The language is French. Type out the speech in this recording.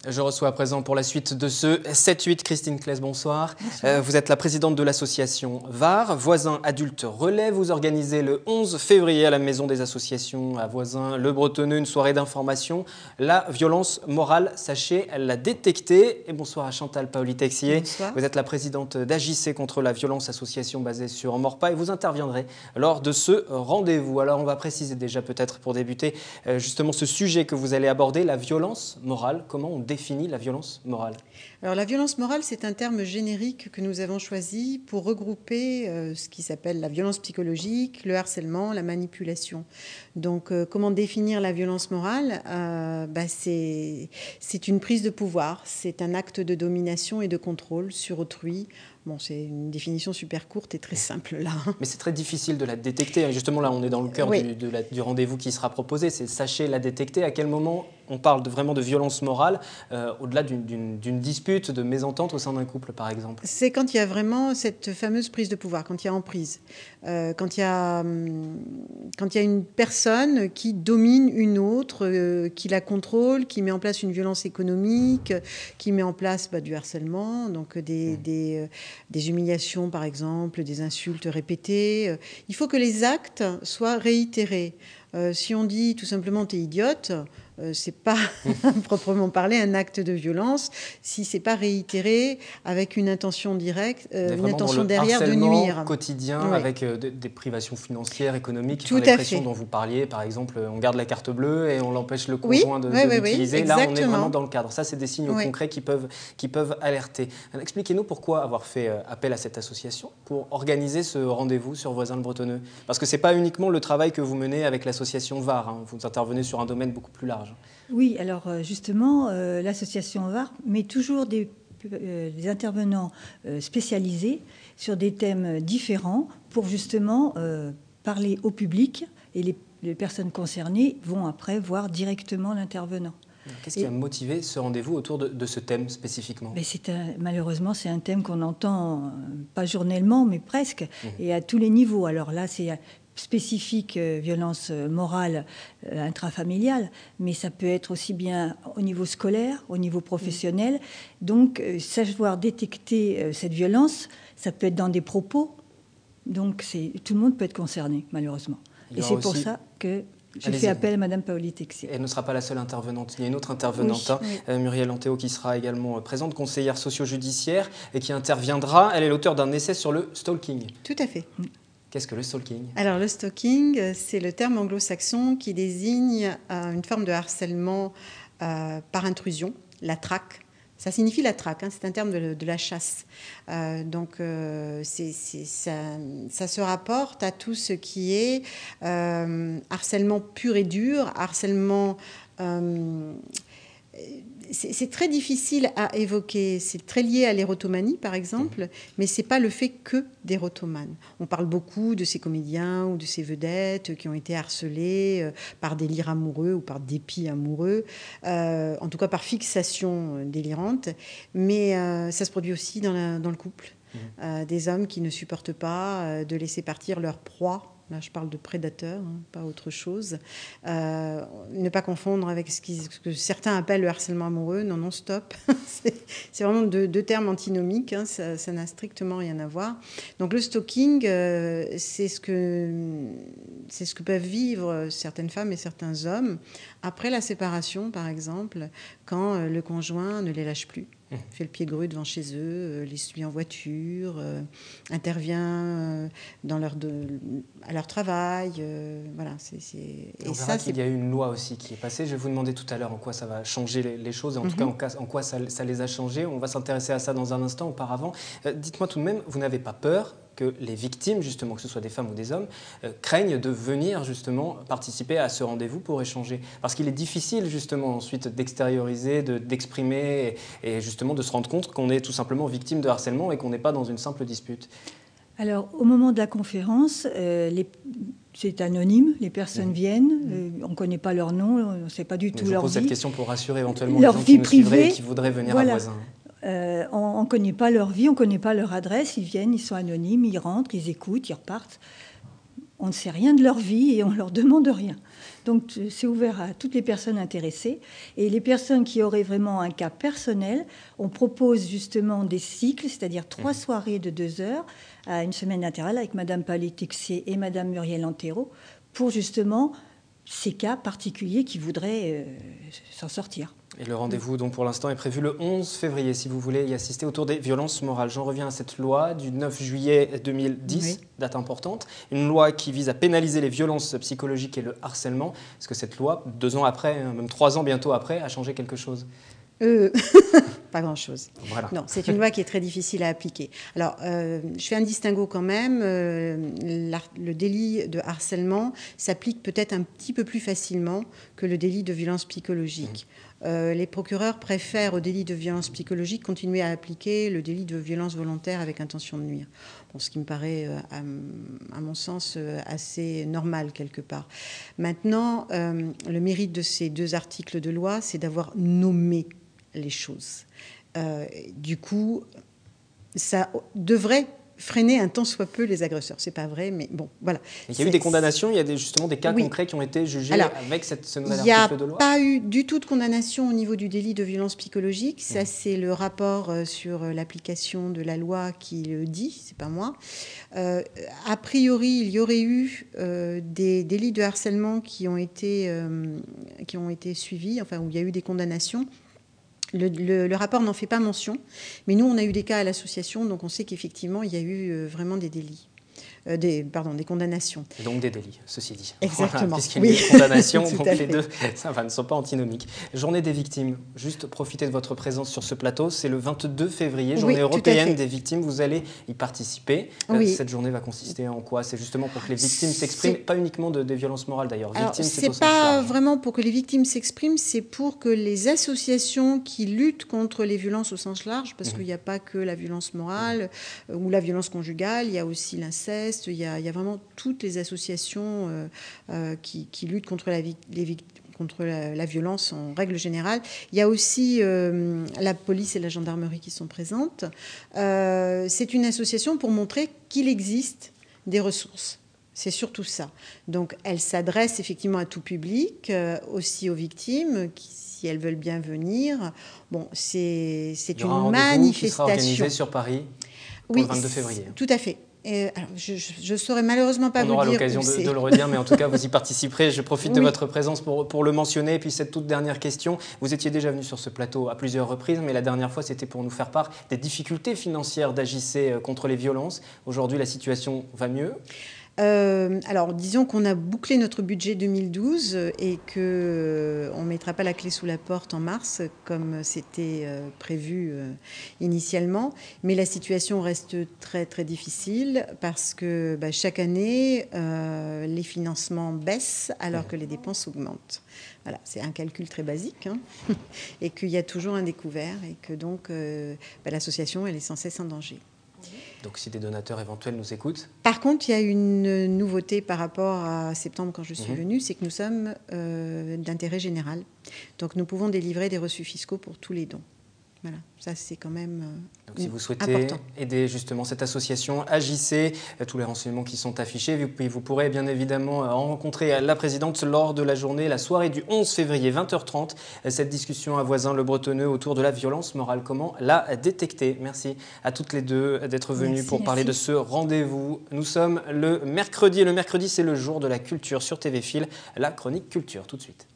Je reçois à présent pour la suite de ce 7-8 Christine Claes, bonsoir. Bonsoir. Vous êtes la présidente de l'association VAR, Voisins Adultes Relais. Vous organisez le 11 février à la Maison des Associations à Voisins-le-Bretonneux une soirée d'information. La violence morale, sachez la détecter. Et bonsoir à Chantal Paoli-Texier. Bonsoir. Vous êtes la présidente d'AJC contre la violence, association basée sur Morpa, et vous interviendrez lors de ce rendez-vous. Alors on va préciser déjà peut-être pour débuter justement ce sujet que vous allez aborder, la violence morale. Comment on définit la violence morale? Alors la violence morale, c'est un terme générique que nous avons choisi pour regrouper ce qui s'appelle la violence psychologique, le harcèlement, la manipulation. Donc comment définir la violence morale? C'est une prise de pouvoir, c'est un acte de domination et de contrôle sur autrui. Bon, c'est une définition super courte et très simple là. Mais c'est très difficile de la détecter. Justement, là, on est dans le cœur du rendez-vous qui sera proposé. C'est sachez la détecter. À quel moment on parle vraiment de violence morale, au-delà d'une dispute, de mésentente au sein d'un couple, par exemple? C'est quand il y a vraiment cette fameuse prise de pouvoir, quand il y a emprise. Quand il y a une personne qui domine une autre, qui la contrôle, qui met en place une violence économique, qui met en place du harcèlement, donc des humiliations par exemple, des insultes répétées. Il faut que les actes soient réitérés. Si on dit tout simplement « t'es idiote », c'est pas proprement parler un acte de violence si c'est pas réitéré avec une intention directe, une intention derrière de nuire. Quotidien, oui. Avec des privations financières, économiques, tout les pressions dont vous parliez, par exemple, on garde la carte bleue et on l'empêche le conjoint de l'utiliser. Là, on est vraiment dans le cadre. Ça, c'est des signes concrets qui peuvent alerter. Expliquez-nous pourquoi avoir fait appel à cette association pour organiser ce rendez-vous sur Voisins-le-Bretonneux. Parce que c'est pas uniquement le travail que vous menez avec l'association VAR. Hein. Vous intervenez sur un domaine beaucoup plus large. Oui, alors justement, l'association VAR met toujours des intervenants spécialisés sur des thèmes différents pour justement parler au public, et les personnes concernées vont après voir directement l'intervenant. Qu'est-ce qui a motivé ce rendez-vous autour de ce thème spécifiquement? Malheureusement, c'est un thème qu'on entend pas journellement, mais presque, et à tous les niveaux. Alors là, c'est spécifique violence morale intrafamiliale, mais ça peut être aussi bien au niveau scolaire, au niveau professionnel. Donc, savoir détecter cette violence, ça peut être dans des propos. Donc, tout le monde peut être concerné, malheureusement. Et c'est pour ça que je fais appel à Mme Paoli-Texier. Elle ne sera pas la seule intervenante. Il y a une autre intervenante, Muriel Antéo, qui sera également présente, conseillère socio-judiciaire, et qui interviendra. Elle est l'auteur d'un essai sur le stalking. Tout à fait. Qu'est-ce que le stalking? Alors, le stalking, c'est le terme anglo-saxon qui désigne une forme de harcèlement par intrusion, la traque. Ça signifie la traque, hein, c'est un terme de la chasse. Ça se rapporte à tout ce qui est harcèlement pur et dur, harcèlement... c'est très difficile à évoquer. C'est très lié à l'érotomanie, par exemple, mais ce n'est pas le fait que d'érotomane. On parle beaucoup de ces comédiens ou de ces vedettes qui ont été harcelés par délire amoureux ou par dépit amoureux, en tout cas par fixation délirante, mais ça se produit aussi dans le couple. Des hommes qui ne supportent pas de laisser partir leur proie. Là, je parle de prédateurs, hein, pas autre chose. Ne pas confondre avec ce que certains appellent le harcèlement amoureux. Non, non, stop. C'est vraiment deux termes antinomiques. Hein, ça n'a strictement rien à voir. Donc, le stalking, c'est ce que peuvent vivre certaines femmes et certains hommes après la séparation, par exemple, quand le conjoint ne les lâche plus. Fait le pied grue devant chez eux, les suit en voiture, intervient à leur travail. Voilà, on verra qu'il y a eu une loi aussi qui est passée. Je vais vous demander tout à l'heure en quoi ça va changer les choses, et en tout cas en quoi ça les a changées. On va s'intéresser à ça dans un instant. Auparavant, dites-moi tout de même, vous n'avez pas peur que les victimes, justement, que ce soit des femmes ou des hommes, craignent de venir justement participer à ce rendez-vous pour échanger? Parce qu'il est difficile justement ensuite d'extérioriser, d'exprimer et justement de se rendre compte qu'on est tout simplement victime de harcèlement et qu'on n'est pas dans une simple dispute. Alors, au moment de la conférence, c'est anonyme, les personnes viennent, on ne connaît pas leur nom, on ne sait pas du tout leur vie. Je pose cette question pour rassurer éventuellement les gens qui nous suivraient et qui voudraient venir à Voisins. On ne connaît pas leur vie, on ne connaît pas leur adresse, ils viennent, ils sont anonymes, ils rentrent, ils écoutent, ils repartent. on ne sait rien de leur vie et on ne leur demande rien. Donc c'est ouvert à toutes les personnes intéressées. Et les personnes qui auraient vraiment un cas personnel, on propose justement des cycles, c'est-à-dire 3 soirées de 2 heures à une semaine d'intervalle avec Madame Palais-Texier et Madame Muriel Antero pour justement ces cas particuliers qui voudraient s'en sortir. Et le rendez-vous, donc, pour l'instant, est prévu le 11 février, si vous voulez y assister, autour des violences morales. J'en reviens à cette loi du 9 juillet 2010, date importante. Une loi qui vise à pénaliser les violences psychologiques et le harcèlement. Est-ce que cette loi, 2 ans après, même 3 ans bientôt après, a changé quelque chose ? Pas grand-chose. Voilà. Non, c'est une loi qui est très difficile à appliquer. Alors, je fais un distinguo quand même. Le délit de harcèlement s'applique peut-être un petit peu plus facilement que le délit de violence psychologique. Les procureurs préfèrent au délit de violence psychologique continuer à appliquer le délit de violence volontaire avec intention de nuire. Bon, ce qui me paraît, à mon sens, assez normal quelque part. Maintenant, le mérite de ces 2 articles de loi, c'est d'avoir nommé les choses. Du coup, ça devrait freiner un tant soit peu les agresseurs. C'est pas vrai, mais bon, voilà. Il y a eu des condamnations, il y a justement des cas concrets qui ont été jugés avec ce nouvel article de loi. Il n'y a pas eu du tout de condamnation au niveau du délit de violence psychologique. Ça, c'est le rapport sur l'application de la loi qui le dit, c'est pas moi. A priori, il y aurait eu des délits de harcèlement qui ont été suivis, enfin, où il y a eu des condamnations. Le rapport n'en fait pas mention, mais nous, on a eu des cas à l'association, donc on sait qu'effectivement, il y a eu vraiment des délits. Des condamnations. Et donc des délits, ceci dit. Exactement. Voilà, puisqu'il y a eu des condamnations, donc les fait. deux ne sont pas antinomiques. Journée des victimes, juste profitez de votre présence sur ce plateau. C'est le 22 février, journée européenne des victimes. Vous allez y participer. Cette journée va consister en quoi? C'est justement pour que les victimes s'expriment, pas uniquement des violences morales d'ailleurs. C'est pas vraiment pour que les victimes s'expriment, c'est pour que les associations qui luttent contre les violences au sens large, parce qu'il n'y a pas que la violence morale ou la violence conjugale, il y a aussi l'inceste. Il y a vraiment toutes les associations qui luttent contre la violence en règle générale. Il y a aussi la police et la gendarmerie qui sont présentes. C'est une association pour montrer qu'il existe des ressources. C'est surtout ça. Donc, elle s'adresse effectivement à tout public, aussi aux victimes, si elles veulent bien venir. Bon, c'est une manifestation. Qui sera organisée sur Paris pour le 22 février. Tout à fait. Alors, je ne saurais malheureusement pas vous dire. On aura l'occasion de le redire, mais en tout cas, vous y participerez. Je profite de votre présence pour le mentionner. Et puis, cette toute dernière question. Vous étiez déjà venu sur ce plateau à plusieurs reprises, mais la dernière fois, c'était pour nous faire part des difficultés financières d'Agissez contre les violences. Aujourd'hui, la situation va mieux? Alors, disons qu'on a bouclé notre budget 2012 et qu'on ne mettra pas la clé sous la porte en mars, comme c'était prévu initialement. Mais la situation reste très, très difficile parce que chaque année, les financements baissent alors que les dépenses augmentent. Voilà, c'est un calcul très basique, et qu'il y a toujours un découvert et que donc l'association, elle est sans cesse en danger. Donc si des donateurs éventuels nous écoutent. Par contre, il y a une nouveauté par rapport à septembre quand je suis venue, c'est que nous sommes d'intérêt général. Donc nous pouvons délivrer des reçus fiscaux pour tous les dons. Voilà, ça c'est quand même donc si vous souhaitez important. Aider justement cette association, agissez, tous les renseignements qui sont affichés. Vous pourrez bien évidemment rencontrer la présidente lors de la journée, la soirée du 11 février, 20h30. Cette discussion à Voisins-le-Bretonneux autour de la violence morale, comment la détecter. Merci à toutes les deux d'être venues pour parler de ce rendez-vous. Nous sommes le mercredi, et le mercredi c'est le jour de la culture sur TV Fil, la chronique culture, tout de suite.